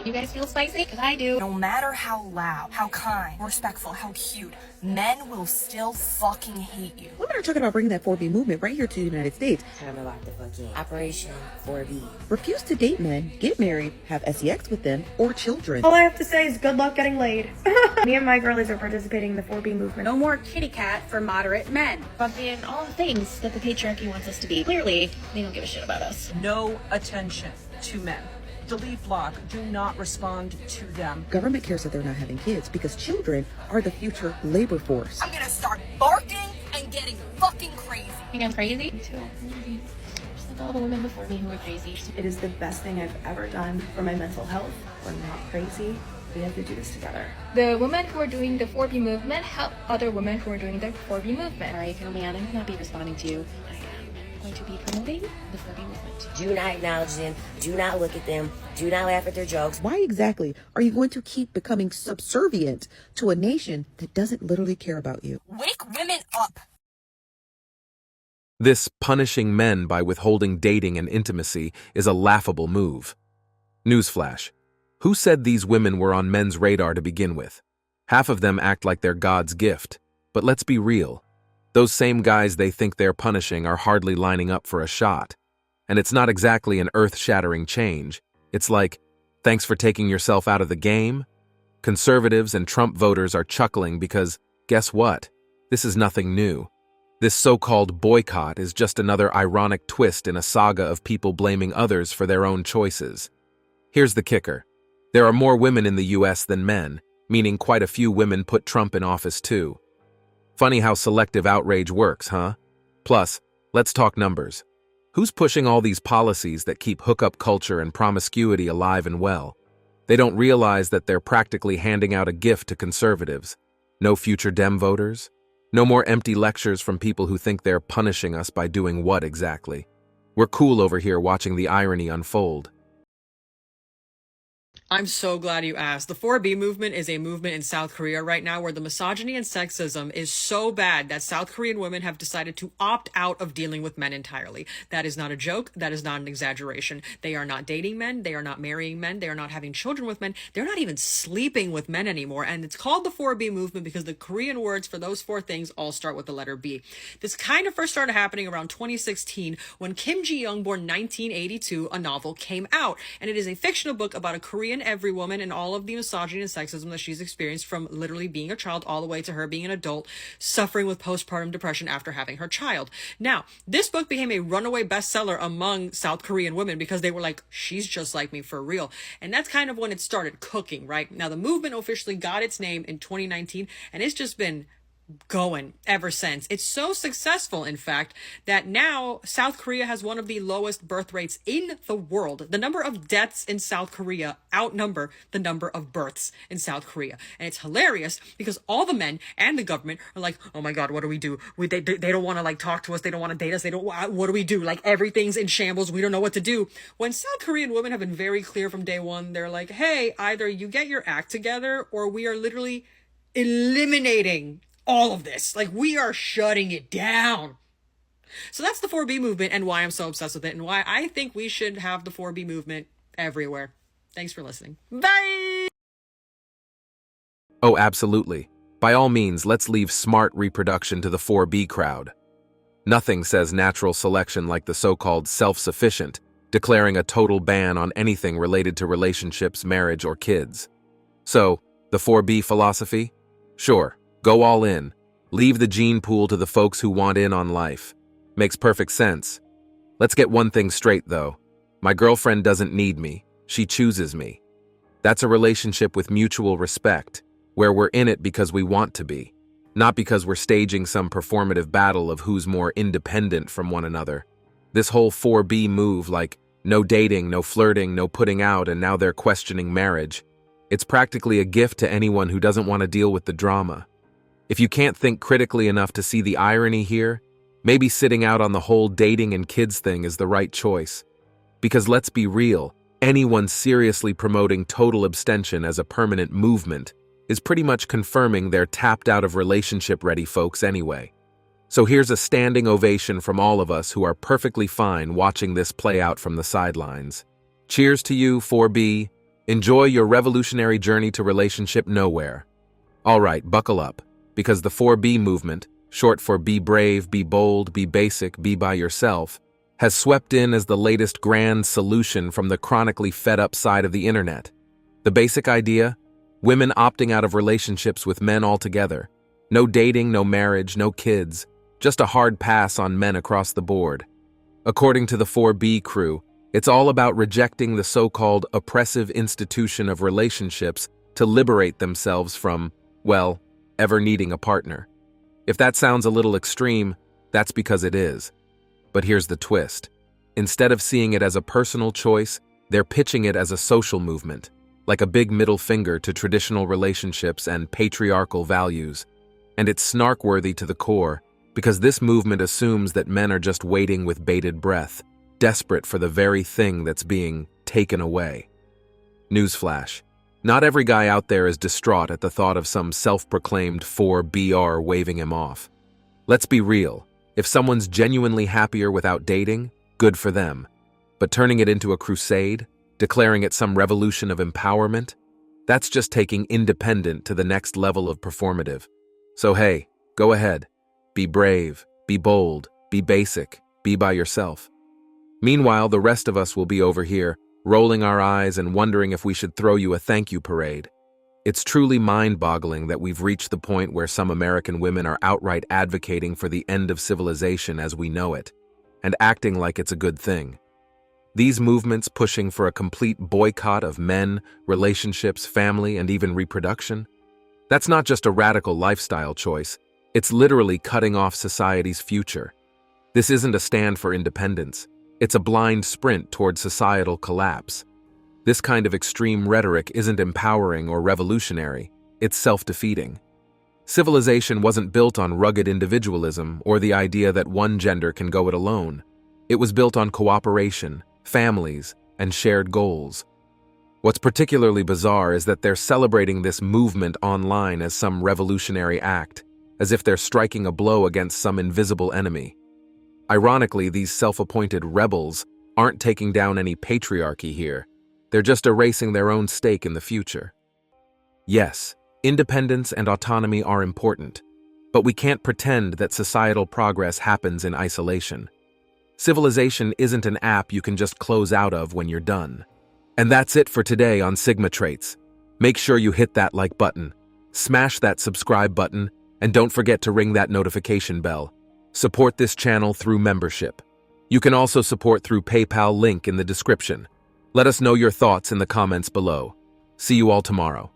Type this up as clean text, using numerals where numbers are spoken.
You guys feel spicy? Because I do. No matter how loud, how kind, respectful, how cute, men will still fucking hate you. Women are talking about bringing that 4B movement right here to the United States. Time to lock the fuck in. Operation 4B. Refuse to date men, get married, have sex with them, or children. All I have to say is good luck getting laid. Me and my girlies are participating in the 4B movement. No more kitty cat for moderate men. Fucking all the things that the patriarchy wants us to be. Clearly, they don't give a shit about us. No attention to men. Delete block. Do not respond to them. Government cares that they're not having kids because children are the future labor force. I'm gonna start barking and getting fucking crazy. You think I'm crazy? Me too. Just like all the women before me who were crazy. It is the best thing I've ever done for my mental health. We're not crazy. We have to do this together. The women who are doing the 4B movement help other women who are doing the 4B movement. Sorry, Phil-Man, I will not be responding to you. I am going to be promoting the 4B movement. Do not acknowledge them. Do not look at them. Do not laugh at their jokes. Why exactly are you going to keep becoming subservient to a nation that doesn't literally care about you? Wake women up. This punishing men by withholding dating and intimacy is a laughable move. Newsflash. Who said these women were on men's radar to begin with? Half of them act like they're God's gift. But let's be real. Those same guys they think they're punishing are hardly lining up for a shot. And it's not exactly an earth-shattering change. It's like, thanks for taking yourself out of the game? Conservatives and Trump voters are chuckling because, guess what? This is nothing new. This so-called boycott is just another ironic twist in a saga of people blaming others for their own choices. Here's the kicker. There are more women in the US than men, meaning quite a few women put Trump in office too. Funny how selective outrage works, huh? Plus, let's talk numbers. Who's pushing all these policies that keep hookup culture and promiscuity alive and well? They don't realize that they're practically handing out a gift to conservatives. No future Dem voters? No more empty lectures from people who think they're punishing us by doing what exactly? We're cool over here watching the irony unfold. I'm so glad you asked. The 4B movement is a movement in South Korea right now where the misogyny and sexism is so bad that South Korean women have decided to opt out of dealing with men entirely. That is not a joke. That is not an exaggeration. They are not dating men. They are not marrying men. They are not having children with men. They're not even sleeping with men anymore. And it's called the 4B movement because the Korean words for those four things all start with the letter B. This kind of first started happening around 2016 when Kim Ji-young, born 1982, a novel came out. And it is a fictional book about a Korean every woman and all of the misogyny and sexism that she's experienced from literally being a child all the way to her being an adult, suffering with postpartum depression after having her child. Now, this book became a runaway bestseller among South Korean women because they were like, she's just like me for real. And that's kind of when it started cooking, right? Now, the movement officially got its name in 2019, and it's just been going ever since. It's so successful, in fact, that now South Korea has one of the lowest birth rates in the world. The number of deaths in South Korea outnumber the number of births in South Korea. And it's hilarious because all the men and the government are like, oh my God, what do we do? They don't want to like talk to us. They don't want to date us. What do we do? Like everything's in shambles. We don't know what to do. When South Korean women have been very clear from day one, they're like, hey, either you get your act together or we are literally eliminating all of this. Like, we are shutting it down. So that's the 4B movement and why I'm so obsessed with it and why I think we should have the 4B movement everywhere. Thanks for listening. Bye! Oh, absolutely. By all means, let's leave smart reproduction to the 4B crowd. Nothing says natural selection like the so-called self-sufficient, declaring a total ban on anything related to relationships, marriage, or kids. So, the 4B philosophy? Sure. Go all in. Leave the gene pool to the folks who want in on life. Makes perfect sense. Let's get one thing straight, though. My girlfriend doesn't need me. She chooses me. That's a relationship with mutual respect, where we're in it because we want to be, not because we're staging some performative battle of who's more independent from one another. This whole 4B move, like no dating, no flirting, no putting out, and now they're questioning marriage. It's practically a gift to anyone who doesn't want to deal with the drama. If you can't think critically enough to see the irony here, maybe sitting out on the whole dating and kids thing is the right choice. Because let's be real, anyone seriously promoting total abstention as a permanent movement is pretty much confirming they're tapped out of relationship-ready folks anyway. So here's a standing ovation from all of us who are perfectly fine watching this play out from the sidelines. Cheers to you, 4B. Enjoy your revolutionary journey to relationship nowhere. All right, buckle up, because the 4B movement, short for be brave, be bold, be basic, be by yourself, has swept in as the latest grand solution from the chronically fed-up side of the internet. The basic idea? Women opting out of relationships with men altogether. No dating, no marriage, no kids, just a hard pass on men across the board. According to the 4B crew, it's all about rejecting the so-called oppressive institution of relationships to liberate themselves from, well, ever needing a partner. If that sounds a little extreme, that's because it is. But here's the twist. Instead of seeing it as a personal choice, they're pitching it as a social movement, like a big middle finger to traditional relationships and patriarchal values. And it's snark-worthy to the core, because this movement assumes that men are just waiting with bated breath, desperate for the very thing that's being taken away. Newsflash. Not every guy out there is distraught at the thought of some self-proclaimed 4BR waving him off. Let's be real. If someone's genuinely happier without dating, good for them. But turning it into a crusade, declaring it some revolution of empowerment, that's just taking independent to the next level of performative. So hey, go ahead. Be brave, be bold, be basic, be by yourself. Meanwhile, the rest of us will be over here, rolling our eyes and wondering if we should throw you a thank you parade. It's truly mind-boggling that we've reached the point where some American women are outright advocating for the end of civilization as we know it, and acting like it's a good thing. These movements pushing for a complete boycott of men, relationships, family, and even reproduction? That's not just a radical lifestyle choice, it's literally cutting off society's future. This isn't a stand for independence, it's a blind sprint toward societal collapse. This kind of extreme rhetoric isn't empowering or revolutionary, it's self-defeating. Civilization wasn't built on rugged individualism or the idea that one gender can go it alone. It was built on cooperation, families, and shared goals. What's particularly bizarre is that they're celebrating this movement online as some revolutionary act, as if they're striking a blow against some invisible enemy. Ironically, these self-appointed rebels aren't taking down any patriarchy here. They're just erasing their own stake in the future. Yes, independence and autonomy are important, but we can't pretend that societal progress happens in isolation. Civilization isn't an app you can just close out of when you're done. And that's it for today on Sigma Traits. Make sure you hit that like button, smash that subscribe button, and don't forget to ring that notification bell. Support this channel through membership. You can also support through PayPal link in the description. Let us know your thoughts in the comments below. See you all tomorrow.